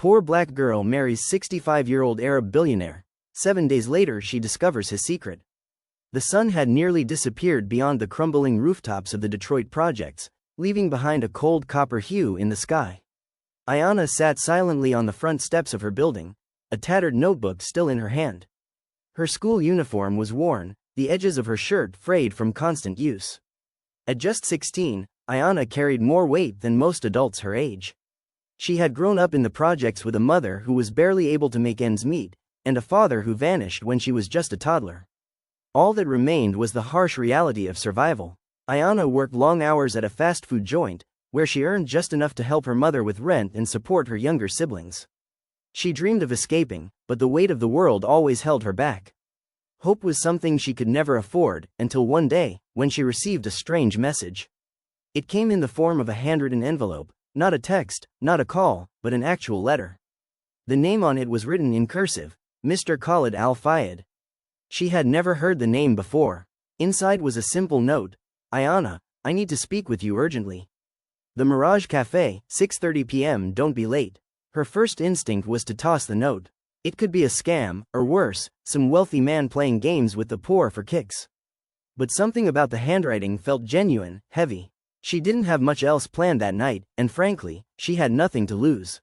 Poor black girl marries 65-year-old Arab billionaire. 7 days later she discovers his secret. The sun had nearly disappeared beyond the crumbling rooftops of the Detroit projects, leaving behind a cold copper hue in the sky. Ayana sat silently on the front steps of her building, a tattered notebook still in her hand. Her school uniform was worn, the edges of her shirt frayed from constant use. At just 16, Ayana carried more weight than most adults her age. She had grown up in the projects with a mother who was barely able to make ends meet, and a father who vanished when she was just a toddler. All that remained was the harsh reality of survival. Ayana worked long hours at a fast food joint, where she earned just enough to help her mother with rent and support her younger siblings. She dreamed of escaping, but the weight of the world always held her back. Hope was something she could never afford, until one day, when she received a strange message. It came in the form of a handwritten envelope, not a text, not a call, but an actual letter. The name on it was written in cursive, Mr. Khalid Al-Fayed. She had never heard the name before. Inside was a simple note: Ayana, I need to speak with you urgently. The Mirage Cafe, 6:30 p.m. Don't be late. Her first instinct was to toss the note. It could be a scam, or worse, some wealthy man playing games with the poor for kicks. But something about the handwriting felt genuine, heavy. She didn't have much else planned that night, and frankly, she had nothing to lose.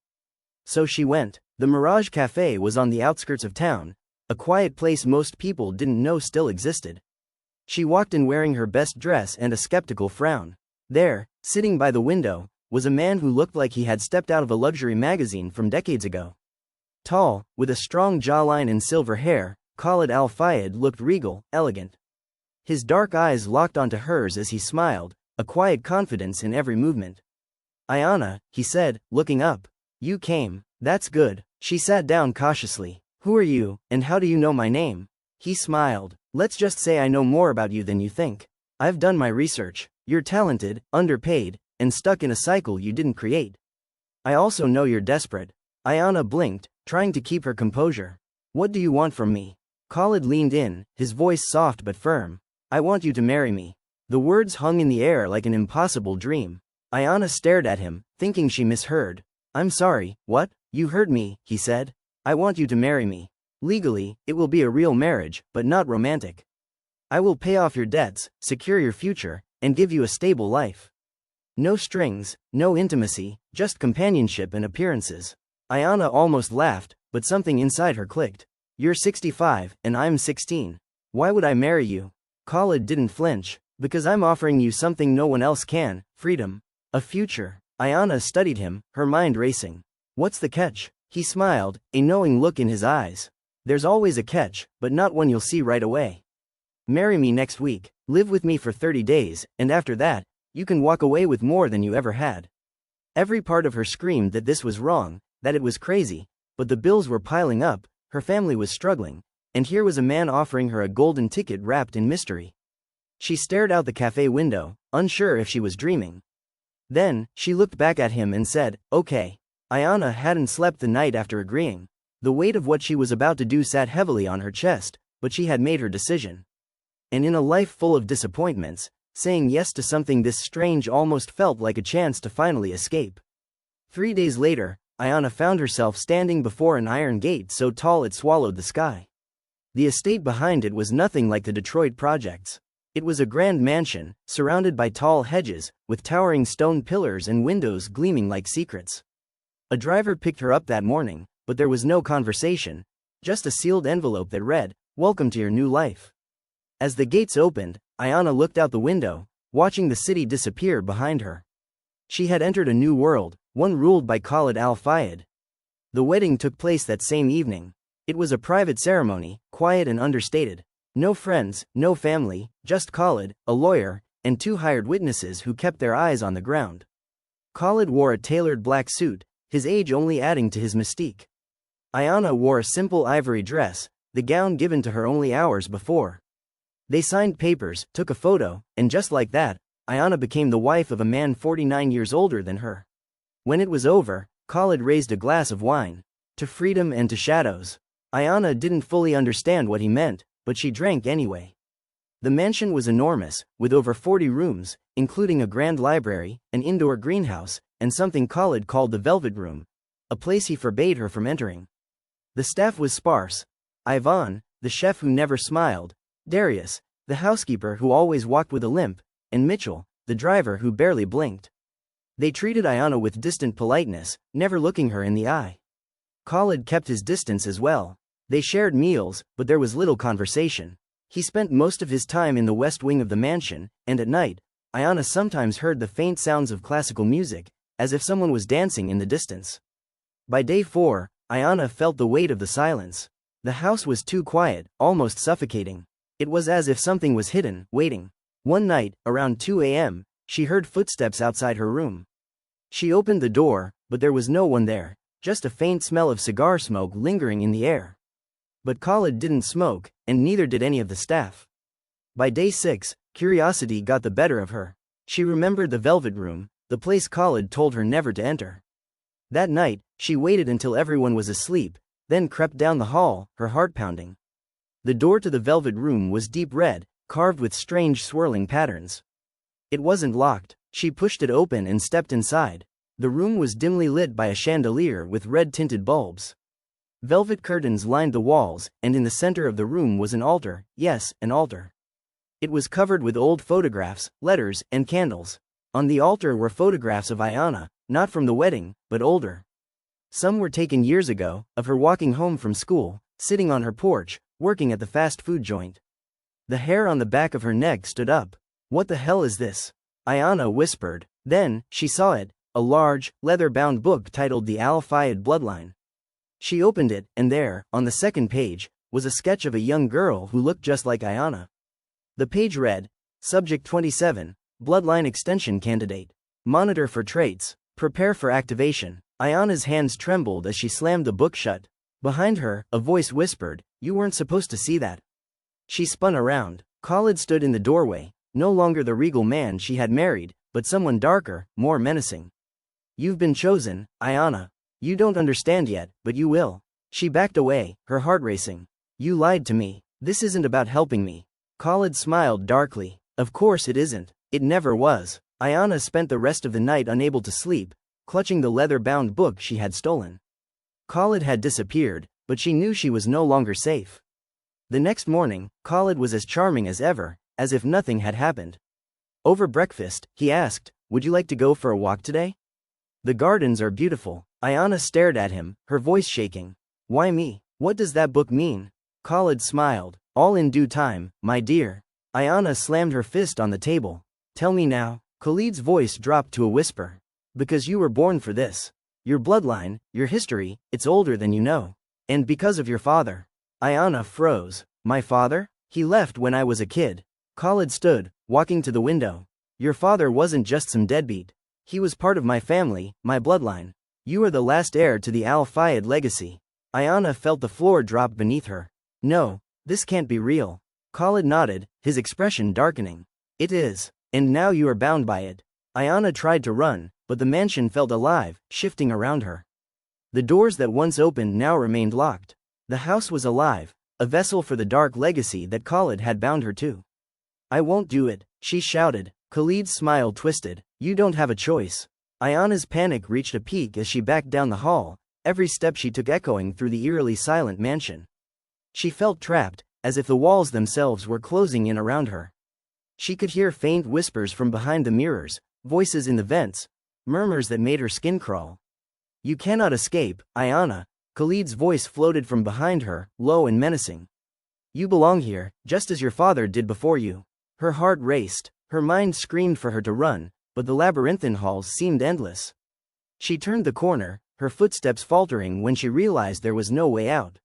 So she went. The Mirage Cafe was on the outskirts of town, a quiet place most people didn't know still existed. She walked in wearing her best dress and a skeptical frown. There, sitting by the window, was a man who looked like he had stepped out of a luxury magazine from decades ago. Tall, with a strong jawline and silver hair, Khalid Al-Fayed looked regal, elegant. His dark eyes locked onto hers as he smiled, a quiet confidence in every movement. Ayana, he said, looking up. You came. That's good. She sat down cautiously. Who are you, and how do you know my name? He smiled. Let's just say I know more about you than you think. I've done my research. You're talented, underpaid, and stuck in a cycle you didn't create. I also know you're desperate. Ayana blinked, trying to keep her composure. What do you want from me? Khalid leaned in, his voice soft but firm. I want you to marry me. The words hung in the air like an impossible dream. Ayana stared at him, thinking she misheard. I'm sorry, what? You heard me, he said. I want you to marry me. Legally, it will be a real marriage, but not romantic. I will pay off your debts, secure your future, and give you a stable life. No strings, no intimacy, just companionship and appearances. Ayana almost laughed, but something inside her clicked. You're 65, and I'm 16. Why would I marry you? Khalid didn't flinch. Because I'm offering you something no one else can: freedom. A future. Ayana studied him, her mind racing. What's the catch? He smiled, a knowing look in his eyes. There's always a catch, but not one you'll see right away. Marry me next week, live with me for 30 days, and after that, you can walk away with more than you ever had. Every part of her screamed that this was wrong, that it was crazy, but the bills were piling up, her family was struggling, and here was a man offering her a golden ticket wrapped in mystery. She stared out the cafe window, unsure if she was dreaming. Then, she looked back at him and said, okay. Ayana hadn't slept the night after agreeing. The weight of what she was about to do sat heavily on her chest, but she had made her decision. And in a life full of disappointments, saying yes to something this strange almost felt like a chance to finally escape. 3 days later, Ayana found herself standing before an iron gate so tall it swallowed the sky. The estate behind it was nothing like the Detroit projects. It was a grand mansion, surrounded by tall hedges, with towering stone pillars and windows gleaming like secrets. A driver picked her up that morning, but there was no conversation, just a sealed envelope that read, "Welcome to your new life." As the gates opened, Ayana looked out the window, watching the city disappear behind her. She had entered a new world, one ruled by Khalid Al-Fayed. The wedding took place that same evening. It was a private ceremony, quiet and understated. No friends, no family, just Khalid, a lawyer, and 2 hired witnesses who kept their eyes on the ground. Khalid wore a tailored black suit, his age only adding to his mystique. Ayana wore a simple ivory dress, the gown given to her only hours before. They signed papers, took a photo, and just like that, Ayana became the wife of a man 49 years older than her. When it was over, Khalid raised a glass of wine. To freedom and to shadows. Ayana didn't fully understand what he meant, but she drank anyway. The mansion was enormous, with over 40 rooms, including a grand library, an indoor greenhouse, and something Khalid called the Velvet Room. a place he forbade her from entering. The staff was sparse. Ivan, the chef who never smiled, Darius, the housekeeper who always walked with a limp, and Mitchell, the driver who barely blinked. They treated Ayana with distant politeness, never looking her in the eye. Khalid kept his distance as well. They shared meals, but there was little conversation. He spent most of his time in the west wing of the mansion, and at night, Ayana sometimes heard the faint sounds of classical music, as if someone was dancing in the distance. By day 4, Ayana felt the weight of the silence. The house was too quiet, almost suffocating. It was as if something was hidden, waiting. One night, around 2 a.m., she heard footsteps outside her room. She opened the door, but there was no one there, just a faint smell of cigar smoke lingering in the air. But Khalid didn't smoke, and neither did any of the staff. By day 6, curiosity got the better of her. She remembered the velvet room, the place Khalid told her never to enter. That night, she waited until everyone was asleep, then crept down the hall, her heart pounding. The door to the velvet room was deep red, carved with strange swirling patterns. It wasn't locked. She pushed it open and stepped inside. The room was dimly lit by a chandelier with red-tinted bulbs. Velvet curtains lined the walls, and in the center of the room was an altar, yes, an altar. It was covered with old photographs, letters, and candles. On the altar were photographs of Ayana, not from the wedding, but older. Some were taken years ago, of her walking home from school, sitting on her porch, working at the fast food joint. The hair on the back of her neck stood up. "What the hell is this?" Ayana whispered. Then, she saw it, a large, leather-bound book titled The Al-Fayed Bloodline. She opened it, and there, on the second page, was a sketch of a young girl who looked just like Ayana. The page read, Subject 27, Bloodline Extension Candidate. Monitor for traits. Prepare for activation. Ayana's hands trembled as she slammed the book shut. Behind her, a voice whispered, "You weren't supposed to see that." She spun around. Khalid stood in the doorway, no longer the regal man she had married, but someone darker, more menacing. "You've been chosen, Ayana. You don't understand yet, but you will." She backed away, her heart racing. "You lied to me. This isn't about helping me." Khalid smiled darkly. "Of course it isn't. It never was." Ayana spent the rest of the night unable to sleep, clutching the leather-bound book she had stolen. Khalid had disappeared, but she knew she was no longer safe. The next morning, Khalid was as charming as ever, as if nothing had happened. Over breakfast, he asked, "Would you like to go for a walk today? The gardens are beautiful." Ayana stared at him, her voice shaking. "Why me? What does that book mean?" Khalid smiled. "All in due time, my dear." Ayana slammed her fist on the table. "Tell me now." Khalid's voice dropped to a whisper. "Because you were born for this. Your bloodline, your history, it's older than you know. And because of your father." Ayana froze. "My father? He left when I was a kid." Khalid stood, walking to the window. "Your father wasn't just some deadbeat. He was part of my family, my bloodline. You are the last heir to the Al-Fayed legacy." Ayana felt the floor drop beneath her. "No, this can't be real." Khalid nodded, his expression darkening. "It is. And now you are bound by it." Ayana tried to run, but the mansion felt alive, shifting around her. The doors that once opened now remained locked. The house was alive, a vessel for the dark legacy that Khalid had bound her to. "I won't do it," she shouted. Khalid's smile twisted. "You don't have a choice." Ayana's panic reached a peak as she backed down the hall, every step she took echoing through the eerily silent mansion. She felt trapped, as if the walls themselves were closing in around her. She could hear faint whispers from behind the mirrors, voices in the vents, murmurs that made her skin crawl. "You cannot escape, Ayana." Khalid's voice floated from behind her, low and menacing. "You belong here, just as your father did before you." Her heart raced, her mind screamed for her to run, but the labyrinthine halls seemed endless. She turned the corner, her footsteps faltering when she realized there was no way out.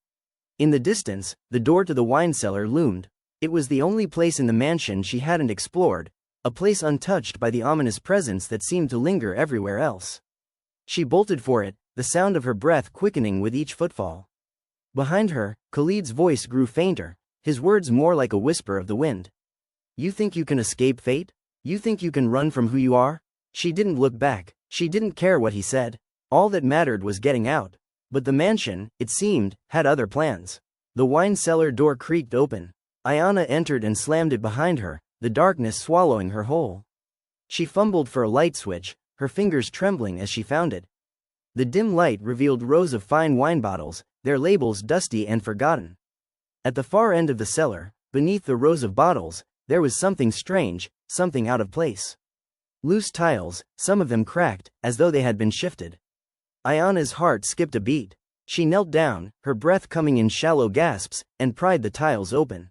In the distance, the door to the wine cellar loomed. It was the only place in the mansion she hadn't explored, a place untouched by the ominous presence that seemed to linger everywhere else. She bolted for it, the sound of her breath quickening with each footfall. Behind her, Khalid's voice grew fainter, his words more like a whisper of the wind. "You think you can escape fate? You think you can run from who you are?" She didn't look back. She didn't care what he said. All that mattered was getting out. But the mansion, it seemed, had other plans. The wine cellar door creaked open. Ayana entered and slammed it behind her, the darkness swallowing her whole. She fumbled for a light switch, her fingers trembling as she found it. The dim light revealed rows of fine wine bottles, their labels dusty and forgotten. At the far end of the cellar, beneath the rows of bottles, there was something strange, something out of place. Loose tiles, some of them cracked, as though they had been shifted. Ayana's heart skipped a beat. She knelt down, her breath coming in shallow gasps, and pried the tiles open.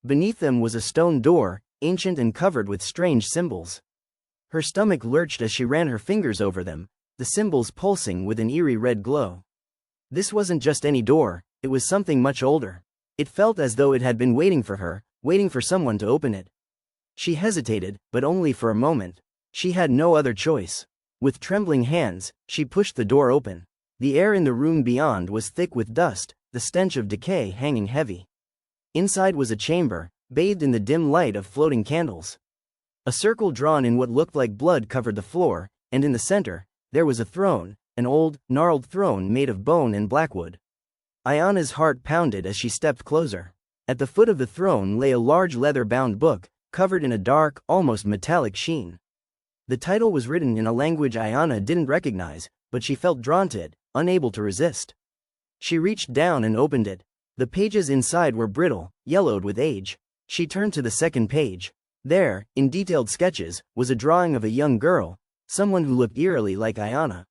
Beneath them was a stone door, ancient and covered with strange symbols. Her stomach lurched as she ran her fingers over them, the symbols pulsing with an eerie red glow. This wasn't just any door, it was something much older. It felt as though it had been waiting for her, waiting for someone to open it. She hesitated, but only for a moment. She had no other choice. With trembling hands, she pushed the door open. The air in the room beyond was thick with dust, the stench of decay hanging heavy. Inside was a chamber, bathed in the dim light of floating candles. A circle drawn in what looked like blood covered the floor, and in the center, there was a throne, an old, gnarled throne made of bone and blackwood. Ayana's heart pounded as she stepped closer. At the foot of the throne lay a large leather-bound book, covered in a dark, almost metallic sheen. The title was written in a language Ayana didn't recognize, but she felt drawn to it, unable to resist. She reached down and opened it. The pages inside were brittle, yellowed with age. She turned to the second page. There, in detailed sketches, was a drawing of a young girl, someone who looked eerily like Ayana.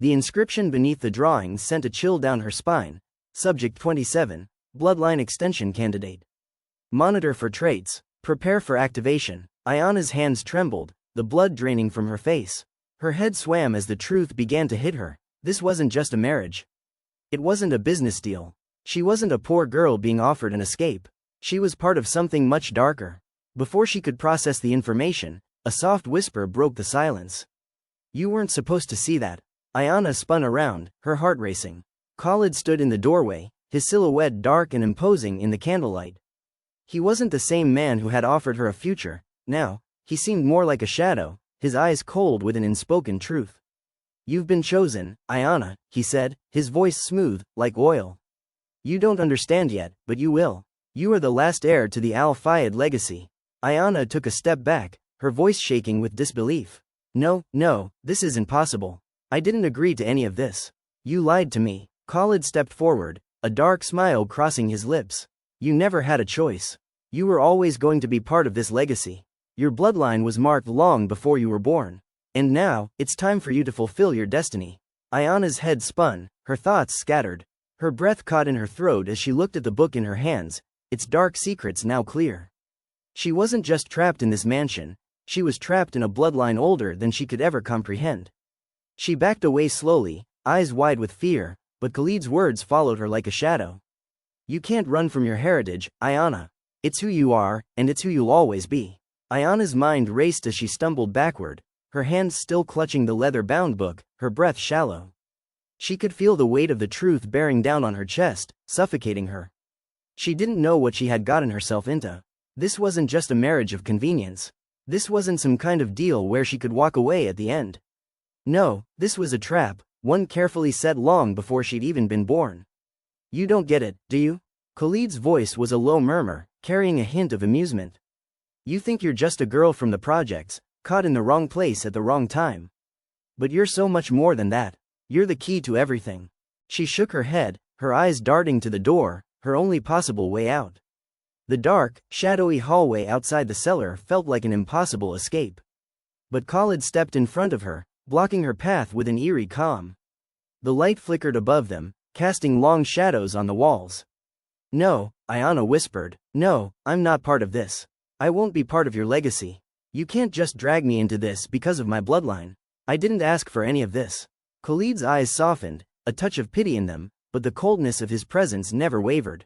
The inscription beneath the drawing sent a chill down her spine. Subject 27, Bloodline Extension Candidate. Monitor for traits. Prepare for activation. Ayana's hands trembled, the blood draining from her face. Her head swam as the truth began to hit her. This wasn't just a marriage. It wasn't a business deal. She wasn't a poor girl being offered an escape. She was part of something much darker. Before she could process the information, a soft whisper broke the silence. You weren't supposed to see that. Ayana spun around, her heart racing. Khalid stood in the doorway, his silhouette dark and imposing in the candlelight. He wasn't the same man who had offered her a future. Now, he seemed more like a shadow, his eyes cold with an unspoken truth. You've been chosen, Ayana, he said, his voice smooth, like oil. You don't understand yet, but you will. You are the last heir to the Al Fayed legacy. Ayana took a step back, her voice shaking with disbelief. No, this isn't possible. I didn't agree to any of this. You lied to me. Khalid stepped forward, a dark smile crossing his lips. You never had a choice. You were always going to be part of this legacy. Your bloodline was marked long before you were born. And now, it's time for you to fulfill your destiny. Ayana's head spun, her thoughts scattered. Her breath caught in her throat as she looked at the book in her hands, its dark secrets now clear. She wasn't just trapped in this mansion, she was trapped in a bloodline older than she could ever comprehend. She backed away slowly, eyes wide with fear, but Khalid's words followed her like a shadow. You can't run from your heritage, Ayana. It's who you are, and it's who you'll always be. Ayana's mind raced as she stumbled backward, her hands still clutching the leather-bound book, her breath shallow. She could feel the weight of the truth bearing down on her chest, suffocating her. She didn't know what she had gotten herself into. This wasn't just a marriage of convenience. This wasn't some kind of deal where she could walk away at the end. No, this was a trap, one carefully set long before she'd even been born. You don't get it, do you? Khalid's voice was a low murmur, carrying a hint of amusement. You think you're just a girl from the projects, caught in the wrong place at the wrong time. But you're so much more than that. You're the key to everything. She shook her head, her eyes darting to the door, her only possible way out. The dark, shadowy hallway outside the cellar felt like an impossible escape. But Khalid stepped in front of her, blocking her path with an eerie calm. The light flickered above them, casting long shadows on the walls. No, Ayana whispered. No, I'm not part of this. I won't be part of your legacy. You can't just drag me into this because of my bloodline. I didn't ask for any of this. Khalid's eyes softened, a touch of pity in them, but the coldness of his presence never wavered.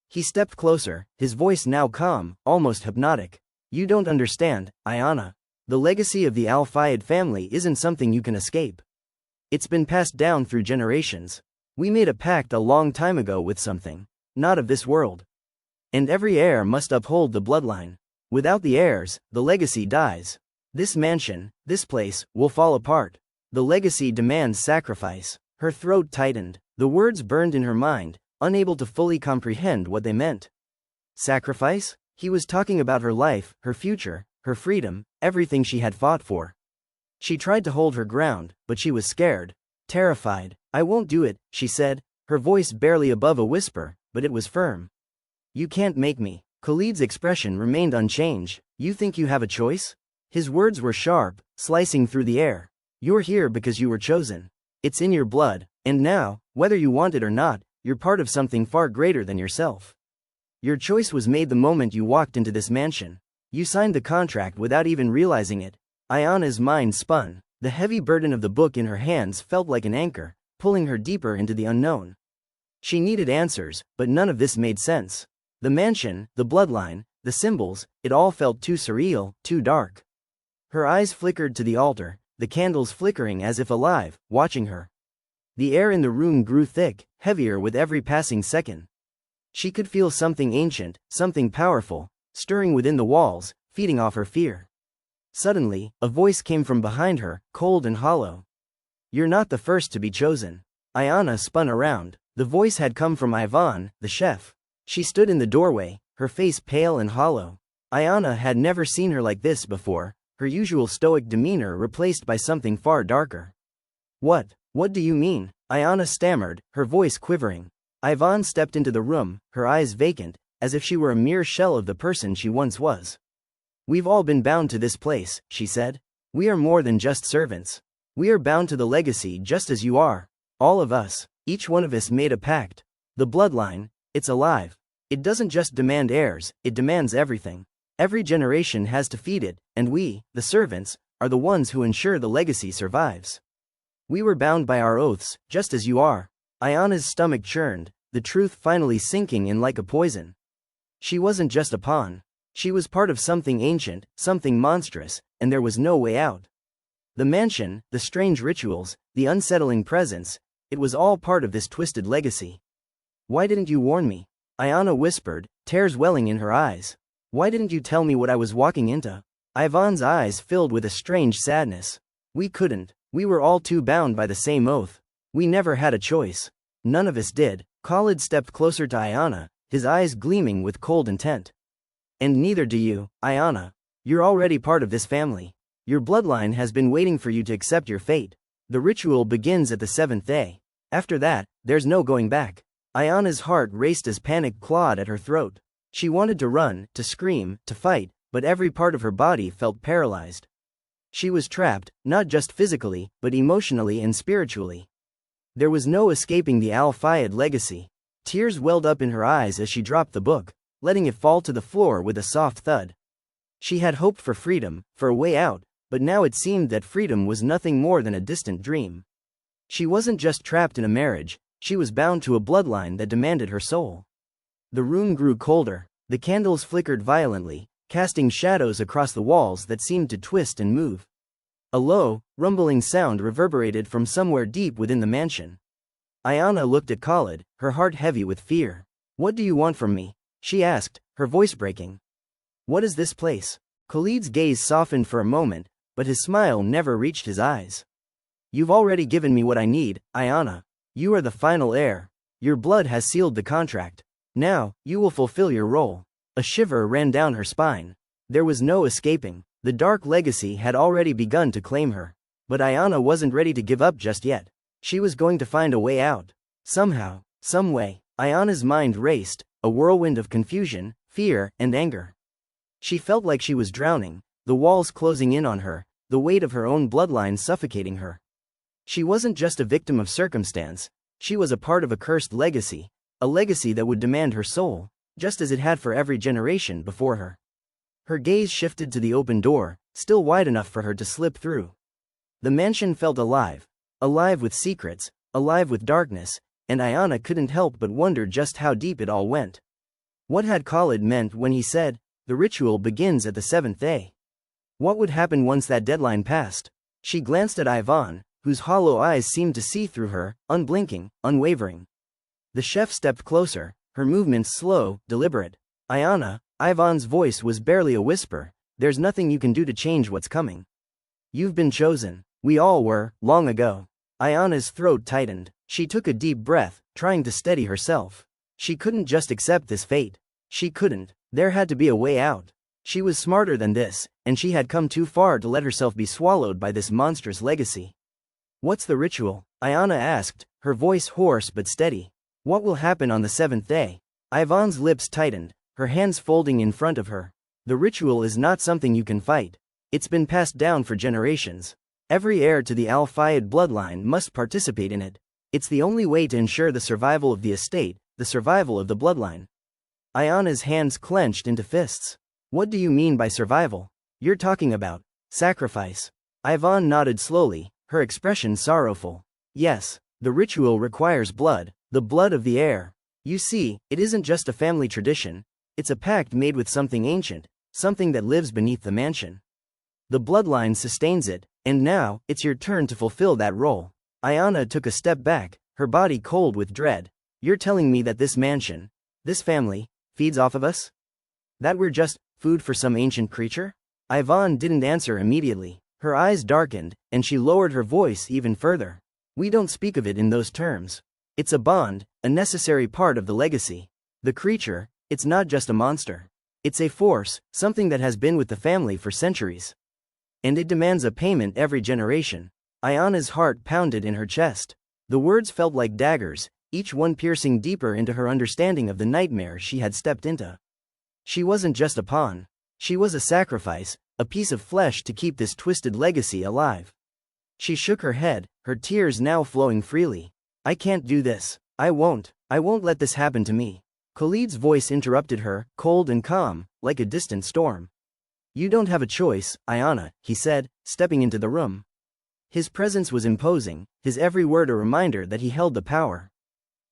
He stepped closer, his voice now calm, almost hypnotic. You don't understand, Ayana. The legacy of the Al Fayed family isn't something you can escape. It's been passed down through generations. We made a pact a long time ago with something, not of this world. And every heir must uphold the bloodline. Without the heirs, the legacy dies. This mansion, this place, will fall apart. The legacy demands sacrifice. Her throat tightened, the words burned in her mind, unable to fully comprehend what they meant. Sacrifice? He was talking about her life, her future, her freedom, everything she had fought for. She tried to hold her ground, but she was scared. terrified. "I won't do it," she said, her voice barely above a whisper, but it was firm. "You can't make me." Khalid's expression remained unchanged. "You think you have a choice?" His words were sharp, slicing through the air. "You're here because you were chosen. It's in your blood, and now, whether you want it or not, you're part of something far greater than yourself. Your choice was made the moment you walked into this mansion. You signed the contract without even realizing it." Ayana's mind spun. The heavy burden of the book in her hands felt like an anchor, pulling her deeper into the unknown. She needed answers, but none of this made sense. The mansion, the bloodline, the symbols, it all felt too surreal, too dark. Her eyes flickered to the altar, the candles flickering as if alive, watching her. The air in the room grew thick, heavier with every passing second. She could feel something ancient, something powerful, stirring within the walls, feeding off her fear. Suddenly, a voice came from behind her, cold and hollow. "You're not the first to be chosen." Ayana spun around. The voice had come from Ivan, the chef. She stood in the doorway, her face pale and hollow. Ayana had never seen her like this before, her usual stoic demeanor replaced by something far darker. What do you mean?" Ayana stammered, her voice quivering. Ivan stepped into the room, her eyes vacant, as if she were a mere shell of the person she once was. "We've all been bound to this place," she said. "We are more than just servants. We are bound to the legacy just as you are. All of us. Each one of us made a pact. The bloodline, it's alive. It doesn't just demand heirs, it demands everything. Every generation has to feed it, and we, the servants, are the ones who ensure the legacy survives. We were bound by our oaths, just as you are." Ayana's stomach churned, the truth finally sinking in like a poison. She wasn't just a pawn. She was part of something ancient, something monstrous, and there was no way out. The mansion, the strange rituals, the unsettling presence, it was all part of this twisted legacy. "Why didn't you warn me?" Ayana whispered, tears welling in her eyes. "Why didn't you tell me what I was walking into?" Ivan's eyes filled with a strange sadness. "We couldn't. We were all too bound by the same oath. We never had a choice. None of us did." Khalid stepped closer to Ayana, his eyes gleaming with cold intent. "And neither do you, Ayana. You're already part of this family. Your bloodline has been waiting for you to accept your fate. The ritual begins at the 7th day. After that, there's no going back." Ayana's heart raced as panic clawed at her throat. She wanted to run, to scream, to fight, but every part of her body felt paralyzed. She was trapped, not just physically, but emotionally and spiritually. There was no escaping the Al-Fayed legacy. Tears welled up in her eyes as she dropped the book, letting it fall to the floor with a soft thud. She had hoped for freedom, for a way out, but now it seemed that freedom was nothing more than a distant dream. She wasn't just trapped in a marriage, she was bound to a bloodline that demanded her soul. The room grew colder, the candles flickered violently, casting shadows across the walls that seemed to twist and move. A low, rumbling sound reverberated from somewhere deep within the mansion. Ayana looked at Khalid, her heart heavy with fear. "What do you want from me?" she asked, her voice breaking. "What is this place?" Khalid's gaze softened for a moment, but his smile never reached his eyes. "You've already given me what I need, Ayana. You are the final heir. Your blood has sealed the contract. Now, you will fulfill your role." A shiver ran down her spine. There was no escaping. The dark legacy had already begun to claim her. But Ayana wasn't ready to give up just yet. She was going to find a way out. Somehow, some way. Ayana's mind raced, a whirlwind of confusion, fear, and anger. She felt like she was drowning, the walls closing in on her, the weight of her own bloodline suffocating her. She wasn't just a victim of circumstance, she was a part of a cursed legacy, a legacy that would demand her soul, just as it had for every generation before her. Her gaze shifted to the open door, still wide enough for her to slip through. The mansion felt alive. Alive with secrets, alive with darkness, and Ayana couldn't help but wonder just how deep it all went. What had Khalid meant when he said, "The ritual begins at the 7th day"? What would happen once that deadline passed? She glanced at Ivan, whose hollow eyes seemed to see through her, unblinking, unwavering. The chef stepped closer, her movements slow, deliberate. "Ayana," Ivan's voice was barely a whisper, "there's nothing you can do to change what's coming. You've been chosen. We all were, long ago." Ayana's throat tightened. She took a deep breath, trying to steady herself. She couldn't just accept this fate. She couldn't. There had to be a way out. She was smarter than this, and she had come too far to let herself be swallowed by this monstrous legacy. "What's the ritual?" Ayana asked, her voice hoarse but steady. What will happen on the seventh day? Ivan's lips tightened, her hands folding in front of her. The ritual is not something you can fight. It's been passed down for generations. Every heir to the Al-Fayed bloodline must participate in it. It's the only way to ensure the survival of the estate, the survival of the bloodline. Ayana's hands clenched into fists. What do you mean by survival? You're talking about sacrifice. Ivan nodded slowly, her expression sorrowful. Yes, the ritual requires blood, the blood of the heir. You see, it isn't just a family tradition, it's a pact made with something ancient, something that lives beneath the mansion. The bloodline sustains it, and now, it's your turn to fulfill that role. Ayana took a step back, her body cold with dread. You're telling me that this mansion, this family, feeds off of us? That we're just food for some ancient creature? Ivan didn't answer immediately. Her eyes darkened, and she lowered her voice even further. We don't speak of it in those terms. It's a bond, a necessary part of the legacy. The creature, it's not just a monster. It's a force, something that has been with the family for centuries. And it demands a payment every generation. Ayana's heart pounded in her chest. The words felt like daggers, each one piercing deeper into her understanding of the nightmare she had stepped into. She wasn't just a pawn. She was a sacrifice, a piece of flesh to keep this twisted legacy alive. She shook her head, her tears now flowing freely. I can't do this. I won't let this happen to me. Khalid's voice interrupted her, cold and calm, like a distant storm. You don't have a choice, Ayana, he said, stepping into the room. His presence was imposing, his every word a reminder that he held the power.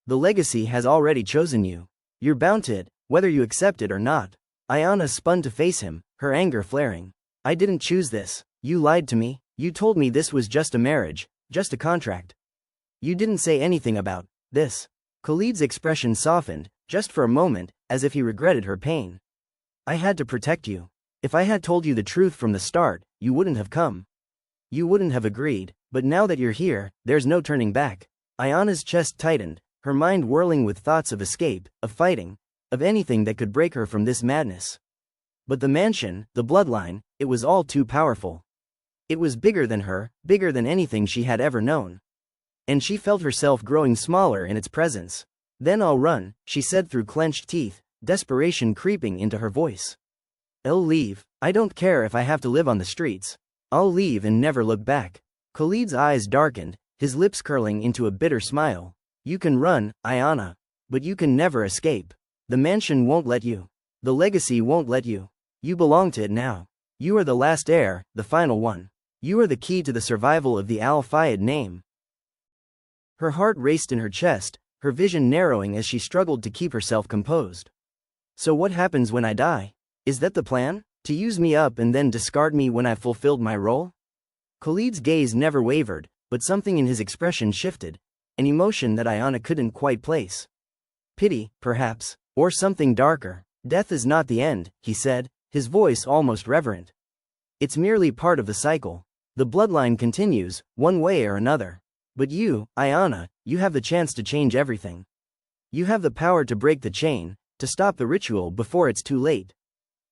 The legacy has already chosen you. You're bound to it, whether you accept it or not. Ayana spun to face him, her anger flaring. I didn't choose this. You lied to me. You told me this was just a marriage, just a contract. You didn't say anything about this. Khalid's expression softened, just for a moment, as if he regretted her pain. I had to protect you. If I had told you the truth from the start, you wouldn't have come. You wouldn't have agreed, but now that you're here, there's no turning back. Ayana's chest tightened, her mind whirling with thoughts of escape, of fighting, of anything that could break her from this madness. But the mansion, the bloodline, it was all too powerful. It was bigger than her, bigger than anything she had ever known. And she felt herself growing smaller in its presence. Then I'll run, she said through clenched teeth, desperation creeping into her voice. I'll leave. I don't care if I have to live on the streets. I'll leave and never look back. Khalid's eyes darkened, his lips curling into a bitter smile. You can run, Ayana. But you can never escape. The mansion won't let you. The legacy won't let you. You belong to it now. You are the last heir, the final one. You are the key to the survival of the Al-Fayed name. Her heart raced in her chest, her vision narrowing as she struggled to keep herself composed. So what happens when I die? Is that the plan? To use me up and then discard me when I've fulfilled my role? Khalid's gaze never wavered, but something in his expression shifted, an emotion that Ayana couldn't quite place. Pity, perhaps, or something darker. Death is not the end, he said, his voice almost reverent. It's merely part of the cycle. The bloodline continues, one way or another. But you, Ayana, you have the chance to change everything. You have the power to break the chain, to stop the ritual before it's too late.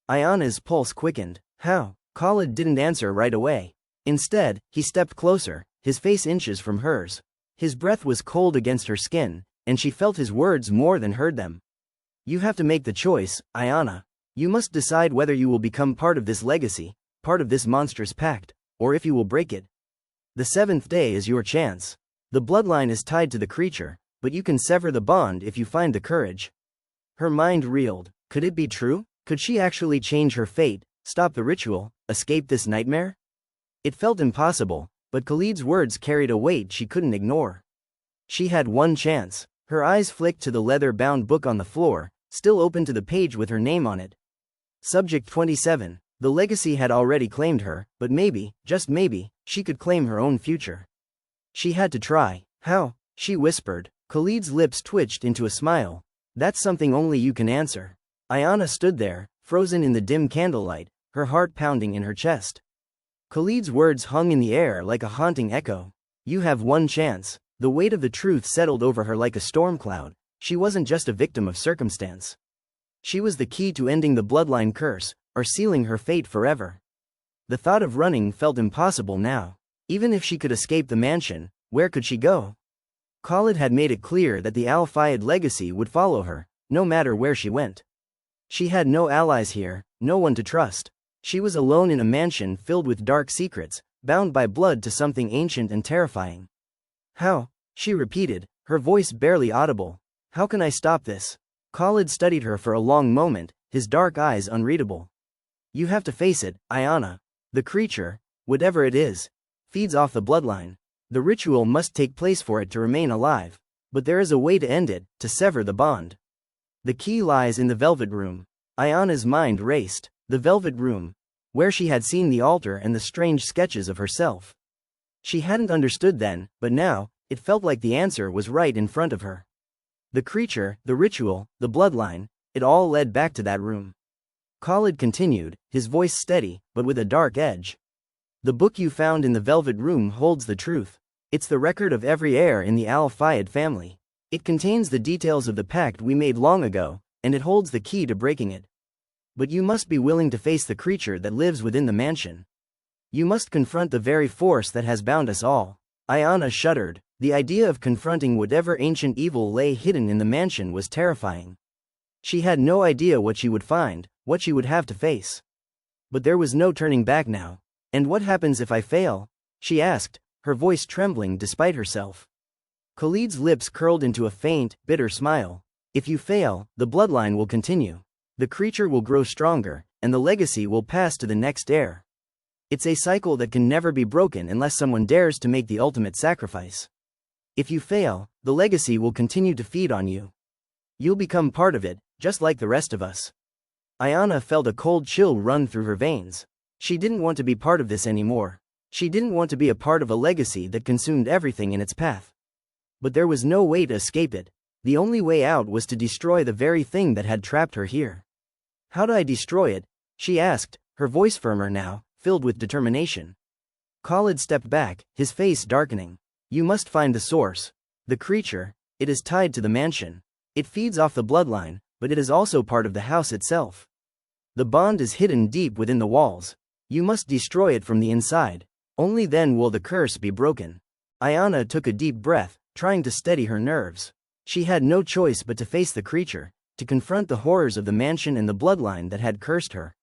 Ayana's pulse quickened. How? Khalid didn't answer right away. Instead, he stepped closer, his face inches from hers. His breath was cold against her skin, and she felt his words more than heard them. You have to make the choice, Ayana. You must decide whether you will become part of this legacy, part of this monstrous pact, or if you will break it. The seventh day is your chance. The bloodline is tied to the creature, but you can sever the bond if you find the courage. Her mind reeled. Could it be true? Could she actually change her fate, stop the ritual, escape this nightmare? It felt impossible, but Khalid's words carried a weight she couldn't ignore. She had one chance. Her eyes flicked to the leather-bound book on the floor, still open to the page with her name on it. Subject 27. The legacy had already claimed her, but maybe, just maybe, she could claim her own future. She had to try. How? She whispered. Khalid's lips twitched into a smile. That's something only you can answer. Ayana stood there, frozen in the dim candlelight, her heart pounding in her chest. Khalid's words hung in the air like a haunting echo. You have one chance. The weight of the truth settled over her like a storm cloud. She wasn't just a victim of circumstance. She was the key to ending the bloodline curse, or sealing her fate forever. The thought of running felt impossible now. Even if she could escape the mansion, Where could she go? Khalid had made it clear that the Al-Fayed legacy would follow her, no matter where she went. She had no allies here, no one to trust. She was alone in a mansion filled with dark secrets, bound by blood to something ancient and terrifying. How? She repeated, her voice barely audible. How can I stop this? Khalid studied her for a long moment, his dark eyes unreadable. You have to face it, Ayana. The creature, whatever it is, feeds off the bloodline. The ritual must take place for it to remain alive. But there is a way to end it, to sever the bond. The key lies in the Velvet Room. Ayana's mind raced. The Velvet Room, where she had seen the altar and the strange sketches of herself. She hadn't understood then, but now, it felt like the answer was right in front of her. The creature, the ritual, the bloodline, it all led back to that room. Khalid continued, his voice steady, but with a dark edge. The book you found in the Velvet Room holds the truth. It's the record of every heir in the Al-Fayed family. It contains the details of the pact we made long ago, and it holds the key to breaking it. But you must be willing to face the creature that lives within the mansion. You must confront the very force that has bound us all. Ayana shuddered. The idea of confronting whatever ancient evil lay hidden in the mansion was terrifying. She had no idea what she would find, what she would have to face. But there was no turning back now. And what happens if I fail? She asked, her voice trembling despite herself. Khalid's lips curled into a faint, bitter smile. If you fail, the bloodline will continue. The creature will grow stronger, and the legacy will pass to the next heir. It's a cycle that can never be broken unless someone dares to make the ultimate sacrifice. If you fail, the legacy will continue to feed on you. You'll become part of it, just like the rest of us. Ayana felt a cold chill run through her veins. She didn't want to be part of this anymore. She didn't want to be a part of a legacy that consumed everything in its path. But there was no way to escape it. The only way out was to destroy the very thing that had trapped her here. How do I destroy it? She asked, her voice firmer now, filled with determination. Khalid stepped back, his face darkening. You must find the source. The creature, it is tied to the mansion. It feeds off the bloodline, but it is also part of the house itself. The bond is hidden deep within the walls. You must destroy it from the inside. Only then will the curse be broken. Ayana took a deep breath, trying to steady her nerves. She had no choice but to face the creature, to confront the horrors of the mansion and the bloodline that had cursed her.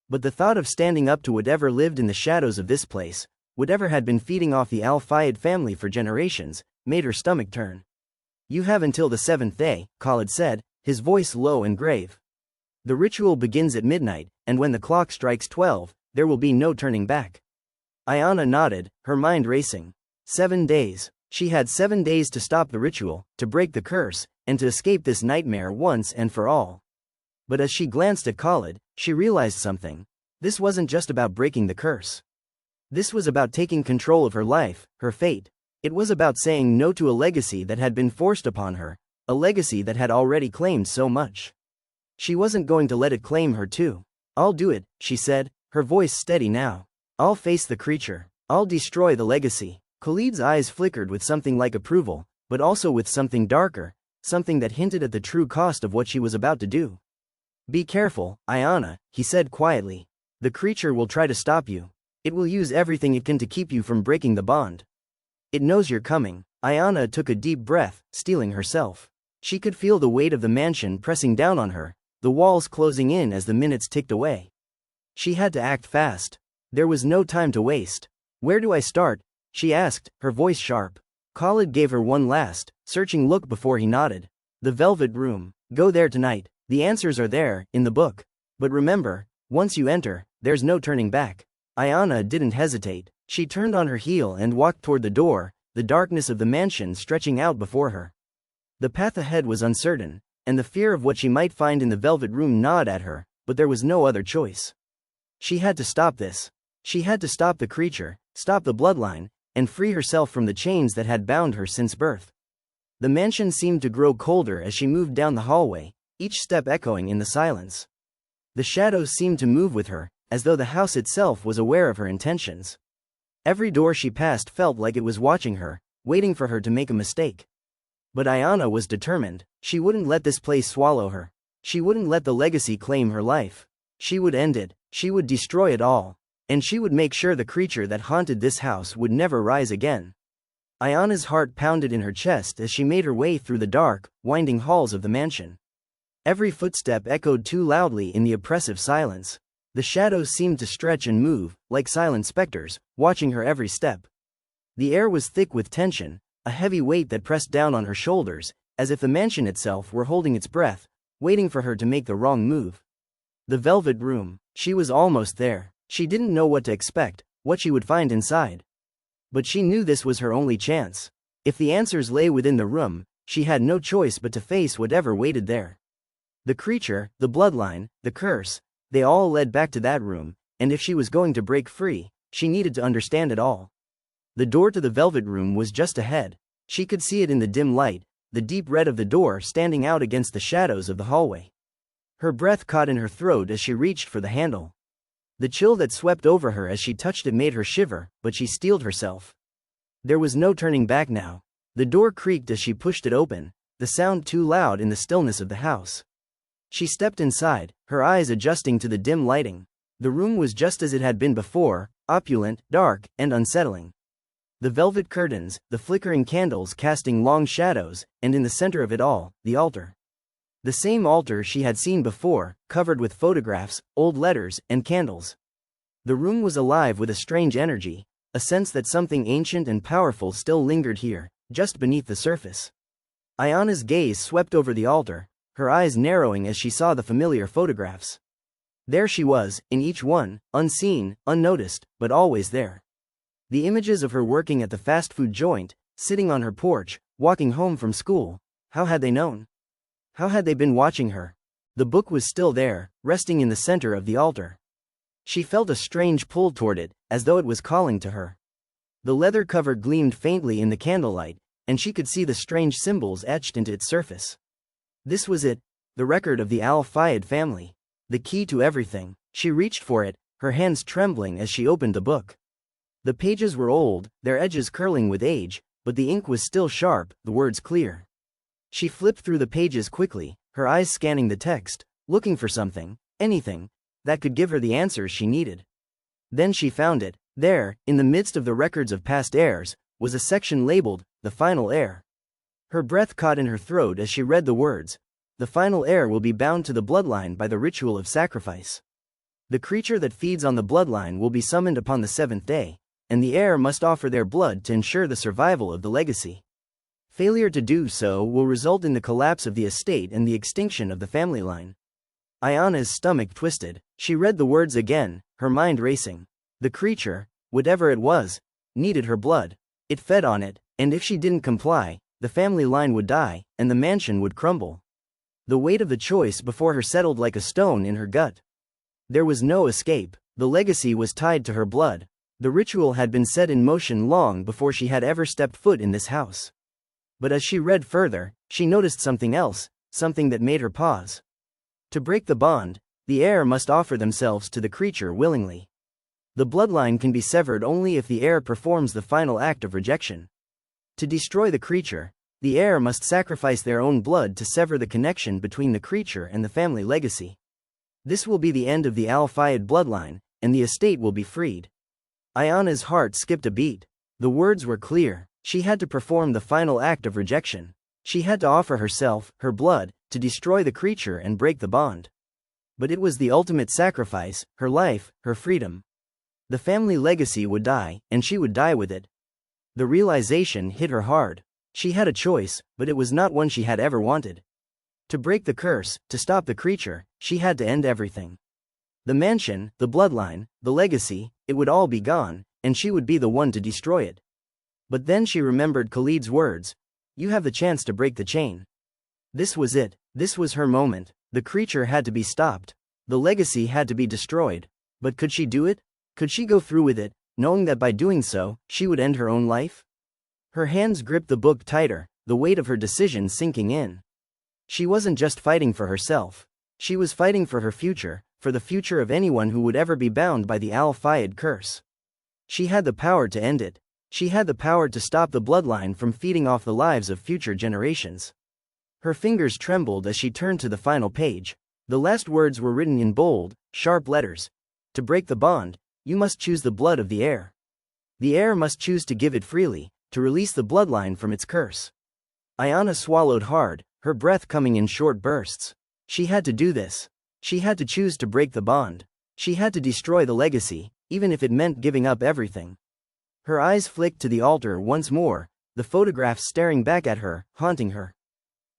But the thought of standing up to whatever lived in the shadows of this place, whatever had been feeding off the Al-Fayed family for generations, made her stomach turn. You have until the 7th day, Khalid said, his voice low and grave. The ritual begins at midnight, and when the clock strikes 12, there will be no turning back. Ayana nodded, her mind racing. 7 days. She had 7 days to stop the ritual, to break the curse, and to escape this nightmare once and for all. But as she glanced at Khalid, she realized something. This wasn't just about breaking the curse. This was about taking control of her life, her fate. It was about saying no to a legacy that had been forced upon her, a legacy that had already claimed so much. She wasn't going to let it claim her too. I'll do it, she said, her voice steady now. I'll face the creature. I'll destroy the legacy. Khalid's eyes flickered with something like approval, but also with something darker, something that hinted at the true cost of what she was about to do. Be careful, Ayana, he said quietly. The creature will try to stop you. It will use everything it can to keep you from breaking the bond. It knows you're coming. Ayana took a deep breath, steeling herself. She could feel the weight of the mansion pressing down on her, the walls closing in as the minutes ticked away. She had to act fast. There was no time to waste. Where do I start? She asked, her voice sharp. Khalid gave her one last, searching look before he nodded. The Velvet Room. Go there tonight. The answers are there, in the book. But remember, once you enter, there's no turning back. Ayana didn't hesitate. She turned on her heel and walked toward the door, the darkness of the mansion stretching out before her. The path ahead was uncertain, and the fear of what she might find in the Velvet Room gnawed at her, but there was no other choice. She had to stop this. She had to stop the creature, stop the bloodline, and free herself from the chains that had bound her since birth. The mansion seemed to grow colder as she moved down the hallway, each step echoing in the silence. The shadows seemed to move with her, as though the house itself was aware of her intentions. Every door she passed felt like it was watching her, waiting for her to make a mistake. But Ayana was determined. She wouldn't let this place swallow her. She wouldn't let the legacy claim her life. She would end it. She would destroy it all. And she would make sure the creature that haunted this house would never rise again. Ayana's heart pounded in her chest as she made her way through the dark, winding halls of the mansion. Every footstep echoed too loudly in the oppressive silence. The shadows seemed to stretch and move, like silent specters, watching her every step. The air was thick with tension, a heavy weight that pressed down on her shoulders, as if the mansion itself were holding its breath, waiting for her to make the wrong move. The velvet room. She was almost there. She didn't know what to expect, what she would find inside. But she knew this was her only chance. If the answers lay within the room, she had no choice but to face whatever waited there. The creature, the bloodline, the curse, they all led back to that room, and if she was going to break free, she needed to understand it all. The door to the velvet room was just ahead. She could see it in the dim light, the deep red of the door standing out against the shadows of the hallway. Her breath caught in her throat as she reached for the handle. The chill that swept over her as she touched it made her shiver, but she steeled herself. There was no turning back now. The door creaked as she pushed it open, the sound too loud in the stillness of the house. She stepped inside, her eyes adjusting to the dim lighting. The room was just as it had been before, opulent, dark, and unsettling. The velvet curtains, the flickering candles casting long shadows, and in the center of it all, the altar. The same altar she had seen before, covered with photographs, old letters, and candles. The room was alive with a strange energy, a sense that something ancient and powerful still lingered here, just beneath the surface. Ayana's gaze swept over the altar, her eyes narrowing as she saw the familiar photographs. There she was, in each one, unseen, unnoticed, but always there. The images of her working at the fast food joint, sitting on her porch, walking home from school. How had they known? How had they been watching her? The book was still there, resting in the center of the altar. She felt a strange pull toward it, as though it was calling to her. The leather cover gleamed faintly in the candlelight, and she could see the strange symbols etched into its surface. This was it, the record of the Al-Fayed family. The key to everything. She reached for it, her hands trembling as she opened the book. The pages were old, their edges curling with age, but the ink was still sharp, the words clear. She flipped through the pages quickly, her eyes scanning the text, looking for something, anything, that could give her the answers she needed. Then she found it. There, in the midst of the records of past heirs, was a section labeled, "The Final Heir." Her breath caught in her throat as she read the words. The final heir will be bound to the bloodline by the ritual of sacrifice. The creature that feeds on the bloodline will be summoned upon the seventh day, and the heir must offer their blood to ensure the survival of the legacy. Failure to do so will result in the collapse of the estate and the extinction of the family line. Ayana's stomach twisted. She read the words again, her mind racing. The creature, whatever it was, needed her blood. It fed on it, and if she didn't comply, the family line would die, and the mansion would crumble. The weight of the choice before her settled like a stone in her gut. There was no escape. The legacy was tied to her blood. The ritual had been set in motion long before she had ever stepped foot in this house. But as she read further, she noticed something else, something that made her pause. To break the bond, the heir must offer themselves to the creature willingly. The bloodline can be severed only if the heir performs the final act of rejection. To destroy the creature, the heir must sacrifice their own blood to sever the connection between the creature and the family legacy. This will be the end of the Al-Fayed bloodline, and the estate will be freed. Ayana's heart skipped a beat. The words were clear. She had to perform the final act of rejection. She had to offer herself, her blood, to destroy the creature and break the bond. But it was the ultimate sacrifice, her life, her freedom. The family legacy would die, and she would die with it. The realization hit her hard. She had a choice, but it was not one she had ever wanted. To break the curse, to stop the creature, she had to end everything. The mansion, the bloodline, the legacy, it would all be gone, and she would be the one to destroy it. But then she remembered Khalid's words. You have the chance to break the chain. This was it. This was her moment. The creature had to be stopped. The legacy had to be destroyed. But could she do it? Could she go through with it, knowing that by doing so, she would end her own life? Her hands gripped the book tighter, the weight of her decision sinking in. She wasn't just fighting for herself. She was fighting for her future, for the future of anyone who would ever be bound by the Al-Fayed curse. She had the power to end it. She had the power to stop the bloodline from feeding off the lives of future generations. Her fingers trembled as she turned to the final page. The last words were written in bold, sharp letters. To break the bond, you must choose the blood of the heir. The heir must choose to give it freely, to release the bloodline from its curse. Ayana swallowed hard, her breath coming in short bursts. She had to do this. She had to choose to break the bond. She had to destroy the legacy, even if it meant giving up everything. Her eyes flicked to the altar once more, the photographs staring back at her, haunting her.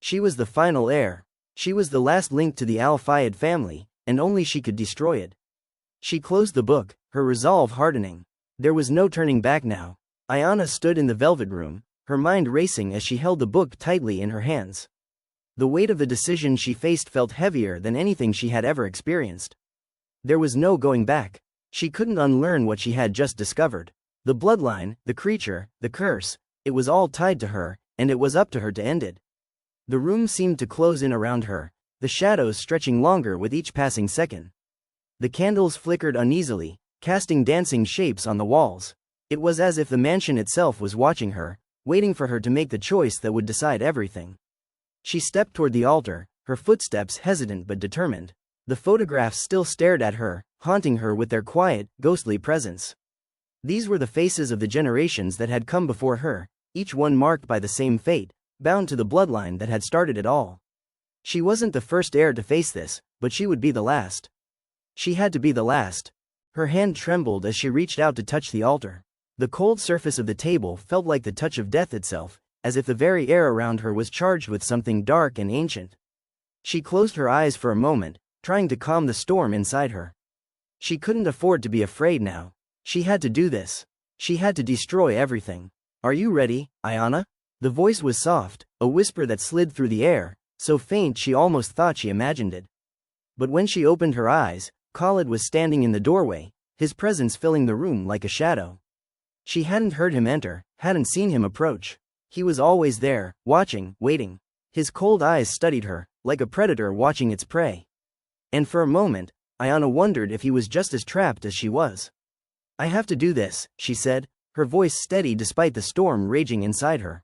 She was the final heir. She was the last link to the Al-Fayed family, and only she could destroy it. She closed the book, her resolve hardening. There was no turning back now. Ayana stood in the velvet room, her mind racing as she held the book tightly in her hands. The weight of the decision she faced felt heavier than anything she had ever experienced. There was no going back. She couldn't unlearn what she had just discovered. The bloodline, the creature, the curse, it was all tied to her, and it was up to her to end it. The room seemed to close in around her, the shadows stretching longer with each passing second. The candles flickered uneasily, casting dancing shapes on the walls. It was as if the mansion itself was watching her, waiting for her to make the choice that would decide everything. She stepped toward the altar, her footsteps hesitant but determined. The photographs still stared at her, haunting her with their quiet, ghostly presence. These were the faces of the generations that had come before her, each one marked by the same fate, bound to the bloodline that had started it all. She wasn't the first heir to face this, but she would be the last. She had to be the last. Her hand trembled as she reached out to touch the altar. The cold surface of the table felt like the touch of death itself, as if the very air around her was charged with something dark and ancient. She closed her eyes for a moment, trying to calm the storm inside her. She couldn't afford to be afraid now. She had to do this. She had to destroy everything. Are you ready, Ayana? The voice was soft, a whisper that slid through the air, so faint she almost thought she imagined it. But when she opened her eyes, Khalid was standing in the doorway, his presence filling the room like a shadow. She hadn't heard him enter, hadn't seen him approach. He was always there, watching, waiting. His cold eyes studied her, like a predator watching its prey. And for a moment, Ayana wondered if he was just as trapped as she was. I have to do this, she said, her voice steady despite the storm raging inside her.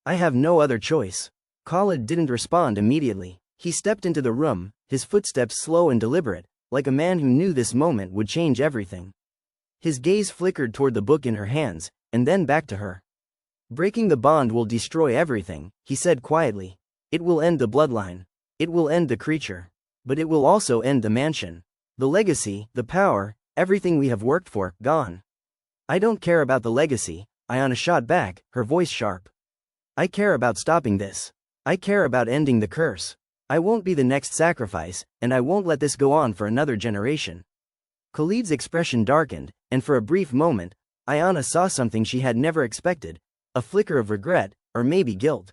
I have no other choice. Khalid didn't respond immediately. He stepped into the room, his footsteps slow and deliberate, like a man who knew this moment would change everything. His gaze flickered toward the book in her hands, and then back to her. Breaking the bond will destroy everything, he said quietly. It will end the bloodline. It will end the creature. But it will also end the mansion. The legacy, the power, everything we have worked for, gone. I don't care about the legacy, Ayana shot back, her voice sharp. I care about stopping this. I care about ending the curse. I won't be the next sacrifice, and I won't let this go on for another generation. Khalid's expression darkened, and for a brief moment, Ayana saw something she had never expected, a flicker of regret, or maybe guilt.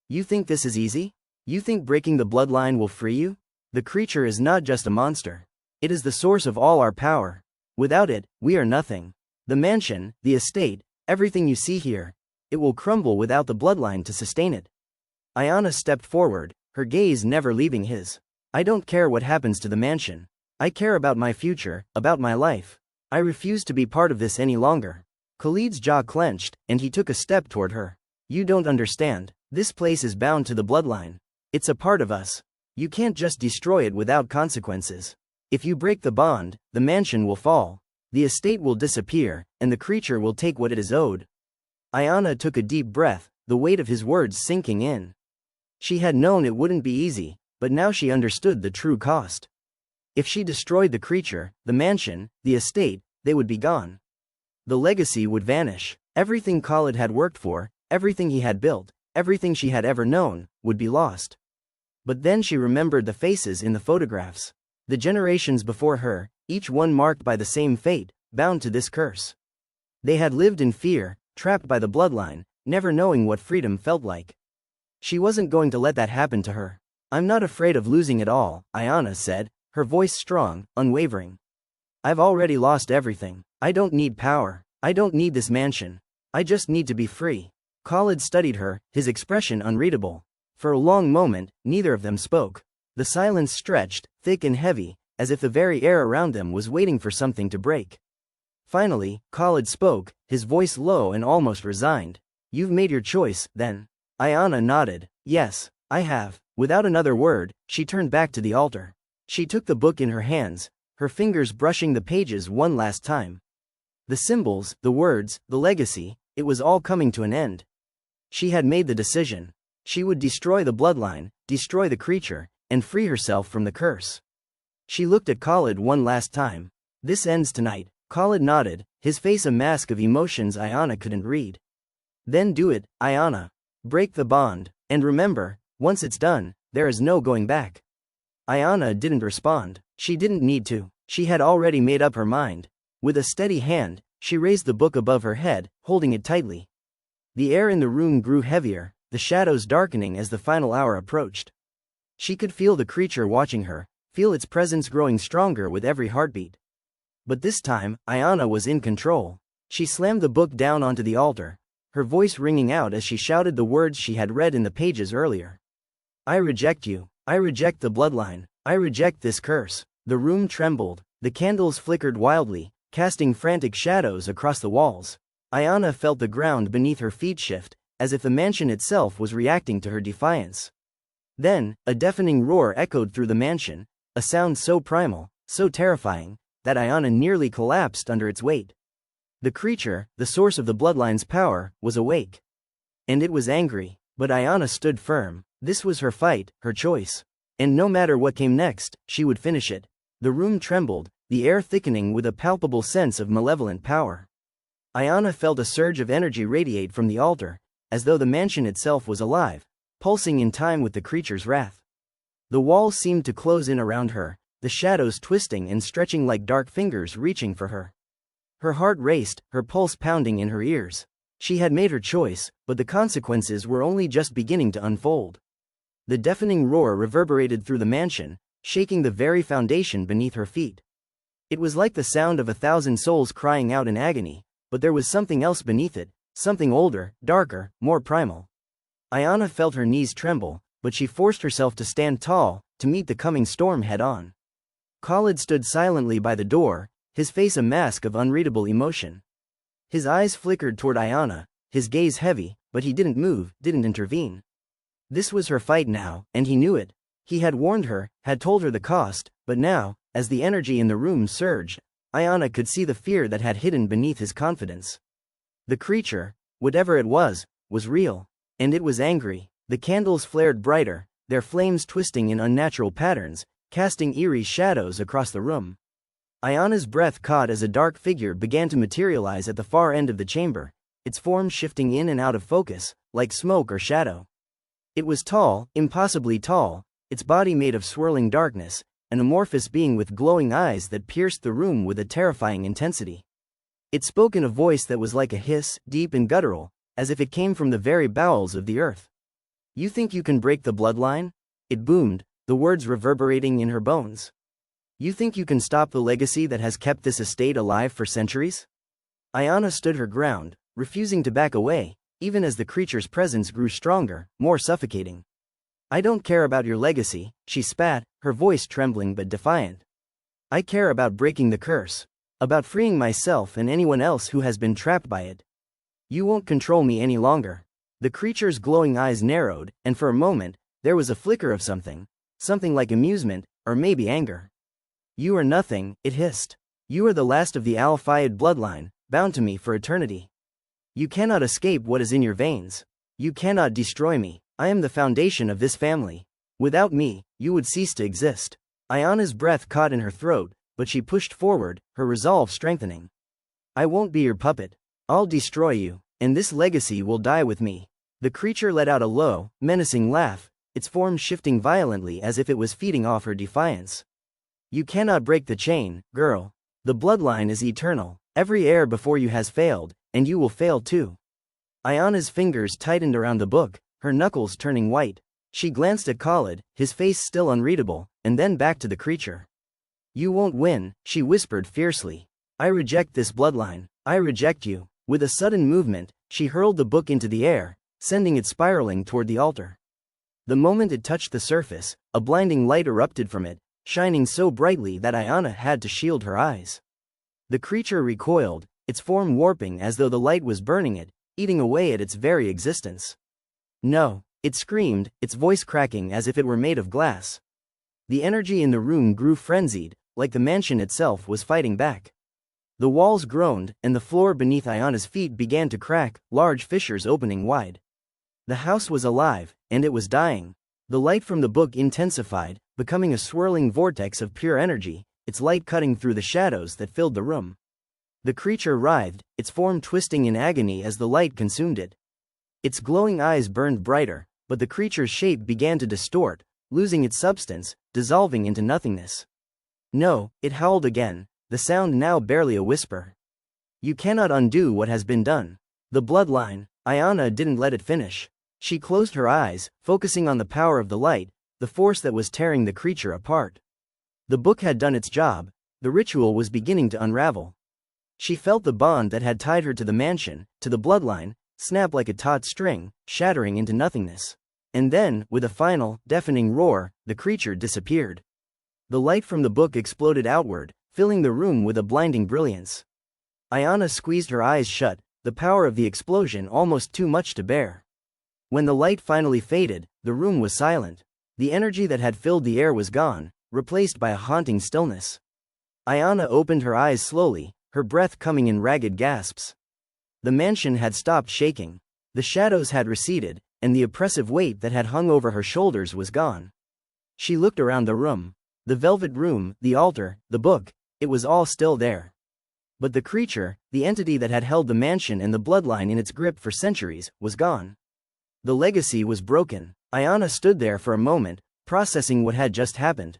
You think this is easy? You think breaking the bloodline will free you? The creature is not just a monster. It is the source of all our power. Without it, we are nothing. The mansion, the estate, everything you see here, it will crumble without the bloodline to sustain it. Ayana stepped forward, her gaze never leaving his. I don't care what happens to the mansion. I care about my future, about my life. I refuse to be part of this any longer. Khalid's jaw clenched, and he took a step toward her. You don't understand. This place is bound to the bloodline. It's a part of us. You can't just destroy it without consequences. If you break the bond, the mansion will fall. The estate will disappear, and the creature will take what it is owed. Ayana took a deep breath, the weight of his words sinking in. She had known it wouldn't be easy, but now she understood the true cost. If she destroyed the creature, the mansion, the estate, they would be gone. The legacy would vanish. Everything Khalid had worked for, everything he had built, everything she had ever known, would be lost. But then she remembered the faces in the photographs. The generations before her, each one marked by the same fate, bound to this curse. They had lived in fear, trapped by the bloodline, never knowing what freedom felt like. She wasn't going to let that happen to her. I'm not afraid of losing it all, Ayana said, her voice strong, unwavering. I've already lost everything. I don't need power. I don't need this mansion. I just need to be free. Khalid studied her, his expression unreadable. For a long moment, neither of them spoke. The silence stretched, thick and heavy, as if the very air around them was waiting for something to break. Finally, Khalid spoke, his voice low and almost resigned. You've made your choice, then. Ayana nodded. Yes, I have. Without another word, she turned back to the altar. She took the book in her hands, her fingers brushing the pages one last time. The symbols, the words, the legacy, It was all coming to an end. She had made the decision. She would destroy the bloodline, destroy the creature, and free herself from the curse. She looked at Khalid one last time. This ends tonight. Khalid nodded, his face a mask of emotions Ayana couldn't read. Then do it, Ayana. Break the bond, and remember, once it's done, there is no going back. Ayana didn't respond. She didn't need to. She had already made up her mind. With a steady hand, she raised the book above her head, holding it tightly. The air in the room grew heavier, the shadows darkening as the final hour approached. She could feel the creature watching her, feel its presence growing stronger with every heartbeat. But this time, Ayana was in control. She slammed the book down onto the altar, her voice ringing out as she shouted the words she had read in the pages earlier. I reject you. I reject the bloodline. I reject this curse. The room trembled. The candles flickered wildly, casting frantic shadows across the walls. Ayana felt the ground beneath her feet shift, as if the mansion itself was reacting to her defiance. Then, a deafening roar echoed through the mansion, a sound so primal, so terrifying, that Ayana nearly collapsed under its weight. The creature, the source of the bloodline's power, was awake. And it was angry, but Ayana stood firm. This was her fight, her choice. And no matter what came next, she would finish it. The room trembled, the air thickening with a palpable sense of malevolent power. Ayana felt a surge of energy radiate from the altar, as though the mansion itself was alive, pulsing in time with the creature's wrath. The walls seemed to close in around her, the shadows twisting and stretching like dark fingers reaching for her. Her heart raced, her pulse pounding in her ears. She had made her choice, but the consequences were only just beginning to unfold. The deafening roar reverberated through the mansion, shaking the very foundation beneath her feet. It was like the sound of 1,000 souls crying out in agony, but there was something else beneath it, something older, darker, more primal. Ayana felt her knees tremble, but she forced herself to stand tall, to meet the coming storm head-on. Khalid stood silently by the door, his face a mask of unreadable emotion. His eyes flickered toward Ayana, his gaze heavy, but he didn't move, didn't intervene. This was her fight now, and he knew it. He had warned her, had told her the cost, but now, as the energy in the room surged, Ayana could see the fear that had hidden beneath his confidence. The creature, whatever it was real. And it was angry. The candles flared brighter, their flames twisting in unnatural patterns, casting eerie shadows across the room. Ayana's breath caught as a dark figure began to materialize at the far end of the chamber, its form shifting in and out of focus, like smoke or shadow. It was tall, impossibly tall, its body made of swirling darkness, an amorphous being with glowing eyes that pierced the room with a terrifying intensity. It spoke in a voice that was like a hiss, deep and guttural, as if it came from the very bowels of the earth. You think you can break the bloodline? It boomed, the words reverberating in her bones. You think you can stop the legacy that has kept this estate alive for centuries? Ayana stood her ground, refusing to back away, even as the creature's presence grew stronger, more suffocating. I don't care about your legacy, she spat, her voice trembling but defiant. I care about breaking the curse. About freeing myself and anyone else who has been trapped by it. You won't control me any longer. The creature's glowing eyes narrowed, and for a moment, there was a flicker of something like amusement, or maybe anger. You are nothing, it hissed. You are the last of the Al-Fayed bloodline, bound to me for eternity. You cannot escape what is in your veins. You cannot destroy me. I am the foundation of this family. Without me, you would cease to exist. Ayana's breath caught in her throat, but she pushed forward, her resolve strengthening. I won't be your puppet. I'll destroy you, and this legacy will die with me. The creature let out a low, menacing laugh, its form shifting violently as if it was feeding off her defiance. You cannot break the chain, girl. The bloodline is eternal. Every heir before you has failed, and you will fail too. Ayana's fingers tightened around the book, her knuckles turning white. She glanced at Khalid, his face still unreadable, and then back to the creature. You won't win, she whispered fiercely. I reject this bloodline. I reject you. With a sudden movement, she hurled the book into the air, sending it spiraling toward the altar. The moment it touched the surface, a blinding light erupted from it, shining so brightly that Ayana had to shield her eyes. The creature recoiled, its form warping as though the light was burning it, eating away at its very existence. No, it screamed, its voice cracking as if it were made of glass. The energy in the room grew frenzied, like the mansion itself was fighting back. The walls groaned, and the floor beneath Ayana's feet began to crack, large fissures opening wide. The house was alive, and it was dying. The light from the book intensified, becoming a swirling vortex of pure energy, its light cutting through the shadows that filled the room. The creature writhed, its form twisting in agony as the light consumed it. Its glowing eyes burned brighter, but the creature's shape began to distort, losing its substance, dissolving into nothingness. No, it howled again, the sound now barely a whisper. You cannot undo what has been done. The bloodline. Ayana didn't let it finish. She closed her eyes, focusing on the power of the light, the force that was tearing the creature apart. The book had done its job, the ritual was beginning to unravel. She felt the bond that had tied her to the mansion, to the bloodline, snap like a taut string, shattering into nothingness. And then, with a final, deafening roar, the creature disappeared. The light from the book exploded outward, filling the room with a blinding brilliance. Ayana squeezed her eyes shut, the power of the explosion almost too much to bear. When the light finally faded, the room was silent. The energy that had filled the air was gone, replaced by a haunting stillness. Ayana opened her eyes slowly, her breath coming in ragged gasps. The mansion had stopped shaking. The shadows had receded, and the oppressive weight that had hung over her shoulders was gone. She looked around the room. The velvet room, the altar, the book, it was all still there. But the creature, the entity that had held the mansion and the bloodline in its grip for centuries, was gone. The legacy was broken. Ayana stood there for a moment, processing what had just happened.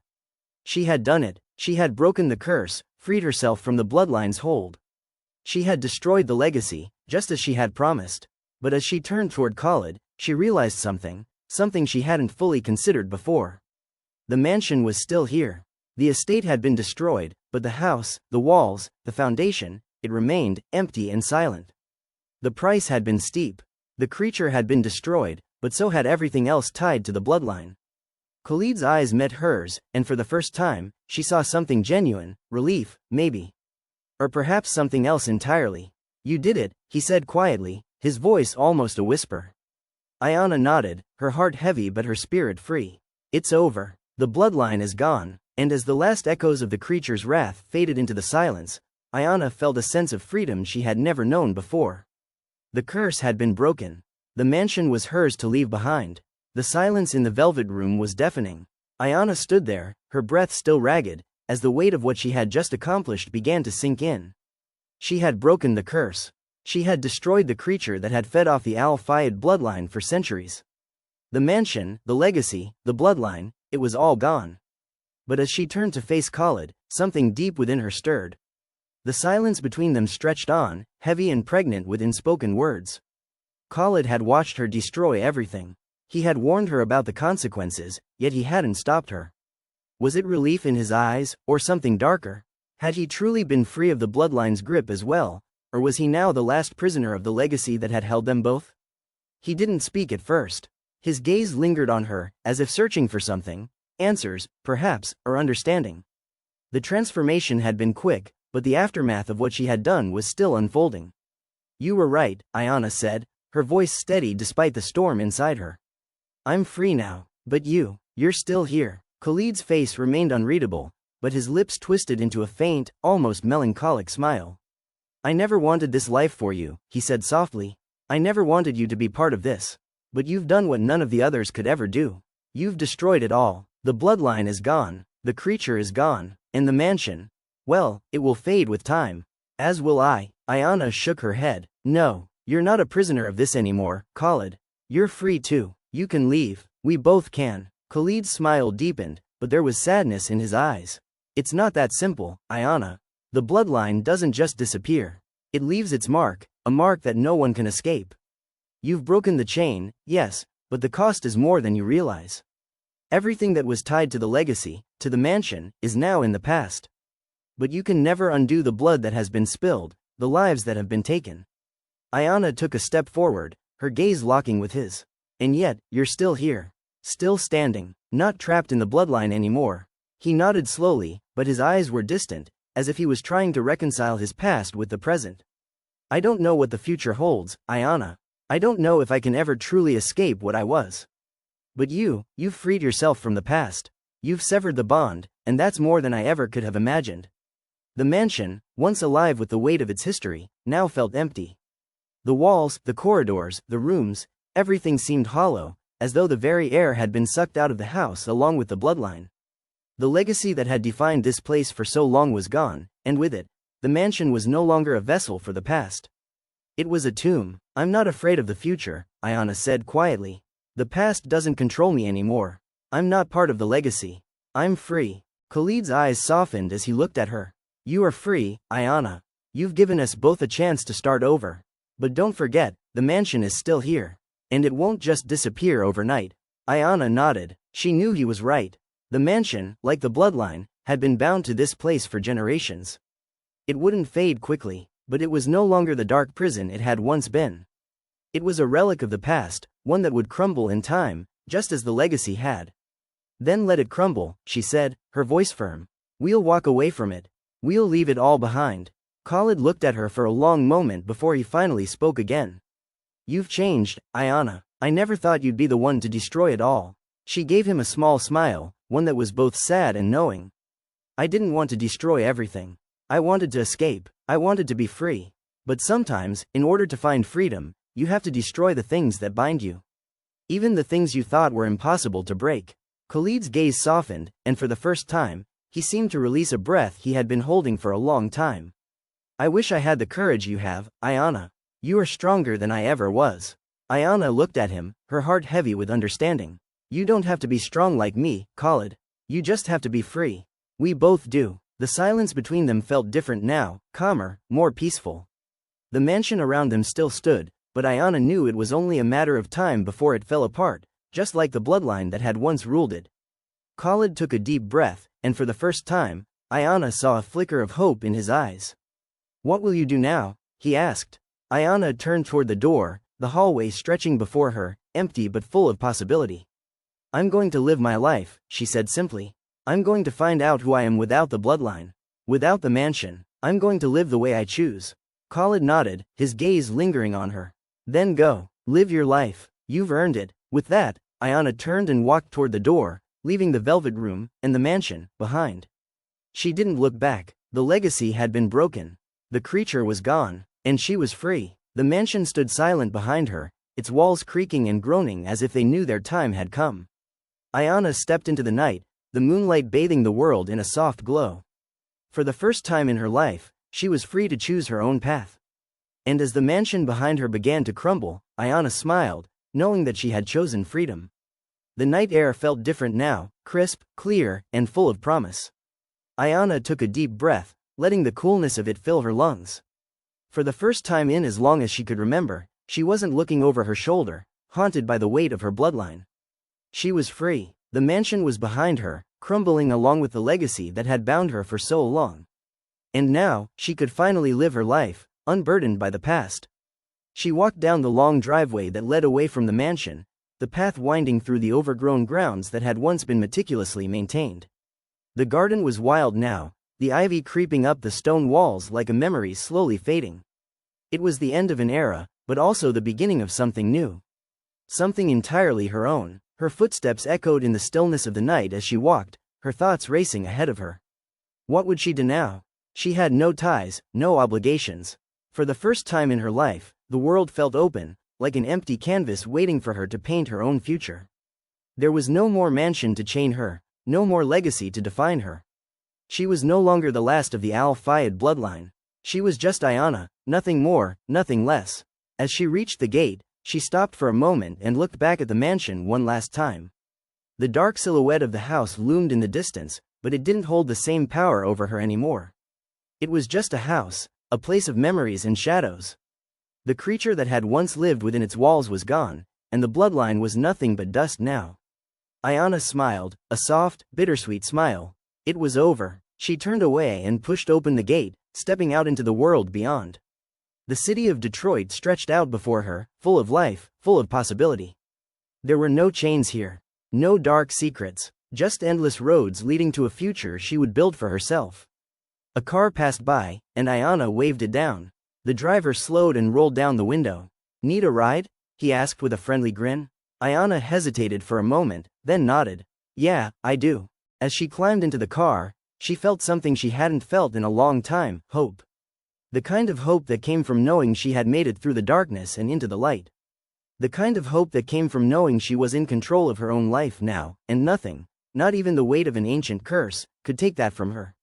She had done it. She had broken the curse, freed herself from the bloodline's hold. She had destroyed the legacy, just as she had promised. But as she turned toward Khalid, she realized something she hadn't fully considered before. The mansion was still here. The estate had been destroyed, but the house, the walls, the foundation, it remained, empty and silent. The price had been steep. The creature had been destroyed, but so had everything else tied to the bloodline. Khalid's eyes met hers, and for the first time, she saw something genuine, relief, maybe. Or perhaps something else entirely. You did it, he said quietly, his voice almost a whisper. Ayana nodded, her heart heavy but her spirit free. It's over. The bloodline is gone, and as the last echoes of the creature's wrath faded into the silence, Ayana felt a sense of freedom she had never known before. The curse had been broken. The mansion was hers to leave behind. The silence in the velvet room was deafening. Ayana stood there, her breath still ragged, as the weight of what she had just accomplished began to sink in. She had broken the curse. She had destroyed the creature that had fed off the Al-Fayed bloodline for centuries. The mansion, the legacy, the bloodline, it was all gone. But as she turned to face Khalid, something deep within her stirred. The silence between them stretched on, heavy and pregnant with unspoken words. Khalid had watched her destroy everything. He had warned her about the consequences, yet he hadn't stopped her. Was it relief in his eyes, or something darker? Had he truly been free of the bloodline's grip as well, or was he now the last prisoner of the legacy that had held them both? He didn't speak at first. His gaze lingered on her, as if searching for something, answers, perhaps, or understanding. The transformation had been quick, but the aftermath of what she had done was still unfolding. You were right, Ayana said, her voice steady despite the storm inside her. I'm free now, but you're still here. Khalid's face remained unreadable, but his lips twisted into a faint, almost melancholic smile. I never wanted this life for you, he said softly. I never wanted you to be part of this. But you've done what none of the others could ever do. You've destroyed it all. The bloodline is gone, the creature is gone, and the mansion, well, it will fade with time. As will I. Ayana shook her head. No, you're not a prisoner of this anymore, Khalid. You're free too. You can leave. We both can. Khalid's smile deepened, but there was sadness in his eyes. It's not that simple, Ayana. The bloodline doesn't just disappear. It leaves its mark, a mark that no one can escape. You've broken the chain, yes, but the cost is more than you realize. Everything that was tied to the legacy, to the mansion, is now in the past. But you can never undo the blood that has been spilled, the lives that have been taken. Ayana took a step forward, her gaze locking with his. And yet, you're still here. Still standing, not trapped in the bloodline anymore. He nodded slowly, but his eyes were distant, as if he was trying to reconcile his past with the present. I don't know what the future holds, Ayana. I don't know if I can ever truly escape what I was. But you've freed yourself from the past. You've severed the bond, and that's more than I ever could have imagined. The mansion, once alive with the weight of its history, now felt empty. The walls, the corridors, the rooms, everything seemed hollow, as though the very air had been sucked out of the house along with the bloodline. The legacy that had defined this place for so long was gone, and with it, the mansion was no longer a vessel for the past. It was a tomb. "I'm not afraid of the future," Ayana said quietly. "The past doesn't control me anymore. I'm not part of the legacy. I'm free." Khalid's eyes softened as he looked at her. "You are free, Ayana. You've given us both a chance to start over. But don't forget, the mansion is still here. And it won't just disappear overnight." Ayana nodded. She knew he was right. The mansion, like the bloodline, had been bound to this place for generations. It wouldn't fade quickly, but it was no longer the dark prison it had once been. It was a relic of the past, one that would crumble in time, just as the legacy had. "Then let it crumble," she said, her voice firm. "We'll walk away from it. We'll leave it all behind." Khalid looked at her for a long moment before he finally spoke again. "You've changed, Ayana. I never thought you'd be the one to destroy it all." She gave him a small smile, one that was both sad and knowing. "I didn't want to destroy everything. I wanted to escape. I wanted to be free. But sometimes, in order to find freedom, you have to destroy the things that bind you. Even the things you thought were impossible to break." Khalid's gaze softened, and for the first time, he seemed to release a breath he had been holding for a long time. "I wish I had the courage you have, Ayana. You are stronger than I ever was." Ayana looked at him, her heart heavy with understanding. "You don't have to be strong like me, Khalid. You just have to be free. We both do." The silence between them felt different now, calmer, more peaceful. The mansion around them still stood, but Ayana knew it was only a matter of time before it fell apart, just like the bloodline that had once ruled it. Khalid took a deep breath, and for the first time, Ayana saw a flicker of hope in his eyes. "What will you do now?" he asked. Ayana turned toward the door, the hallway stretching before her, empty but full of possibility. "I'm going to live my life," she said simply. "I'm going to find out who I am without the bloodline. Without the mansion. I'm going to live the way I choose." Khalid nodded, his gaze lingering on her. "Then go. Live your life. You've earned it." With that, Ayana turned and walked toward the door, leaving the velvet room and the mansion behind. She didn't look back. The legacy had been broken. The creature was gone, and she was free. The mansion stood silent behind her, its walls creaking and groaning as if they knew their time had come. Ayana stepped into the night, the moonlight bathing the world in a soft glow. For the first time in her life, she was free to choose her own path. And as the mansion behind her began to crumble, Ayana smiled, knowing that she had chosen freedom. The night air felt different now, crisp, clear, and full of promise. Ayana took a deep breath, letting the coolness of it fill her lungs. For the first time in as long as she could remember, she wasn't looking over her shoulder, haunted by the weight of her bloodline. She was free. The mansion was behind her, crumbling along with the legacy that had bound her for so long. And now, she could finally live her life, unburdened by the past. She walked down the long driveway that led away from the mansion, the path winding through the overgrown grounds that had once been meticulously maintained. The garden was wild now, the ivy creeping up the stone walls like a memory slowly fading. It was the end of an era, but also the beginning of something new. Something entirely her own. Her footsteps echoed in the stillness of the night as she walked, her thoughts racing ahead of her. What would she do now? She had no ties, no obligations. For the first time in her life, the world felt open, like an empty canvas waiting for her to paint her own future. There was no more mansion to chain her, no more legacy to define her. She was no longer the last of the Al-Fayed bloodline. She was just Ayana, nothing more, nothing less. As she reached the gate, she stopped for a moment and looked back at the mansion one last time. The dark silhouette of the house loomed in the distance, but it didn't hold the same power over her anymore. It was just a house, a place of memories and shadows. The creature that had once lived within its walls was gone, and the bloodline was nothing but dust now. Ayana smiled, a soft, bittersweet smile. It was over. She turned away and pushed open the gate, stepping out into the world beyond. The city of Detroit stretched out before her, full of life, full of possibility. There were no chains here. No dark secrets. Just endless roads leading to a future she would build for herself. A car passed by, and Ayana waved it down. The driver slowed and rolled down the window. "Need a ride?" he asked with a friendly grin. Ayana hesitated for a moment, then nodded. "Yeah, I do." As she climbed into the car, She felt something she hadn't felt in a long time, hope. The kind of hope that came from knowing she had made it through the darkness and into the light. The kind of hope that came from knowing she was in control of her own life now, and nothing, not even the weight of an ancient curse, could take that from her.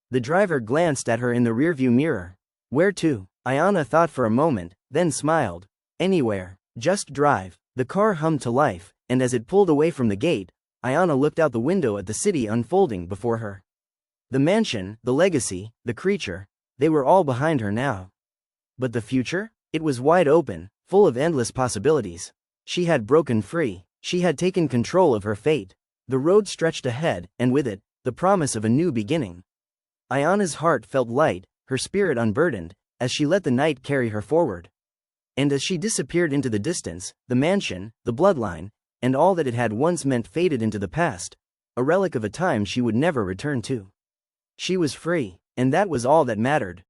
The driver glanced at her in the rearview mirror. Where to? Ayana thought for a moment, then smiled. Anywhere. Just drive. The car hummed to life, and as it pulled away from the gate, Ayana looked out the window at the city unfolding before her. The mansion, the legacy, the creature, they were all behind her now. But the future? It was wide open, full of endless possibilities. She had broken free. She had taken control of her fate. The road stretched ahead, and with it, the promise of a new beginning. Ayana's heart felt light, her spirit unburdened, as she let the night carry her forward. And as she disappeared into the distance, the mansion, the bloodline, and all that it had once meant faded into the past, a relic of a time she would never return to. She was free, and that was all that mattered.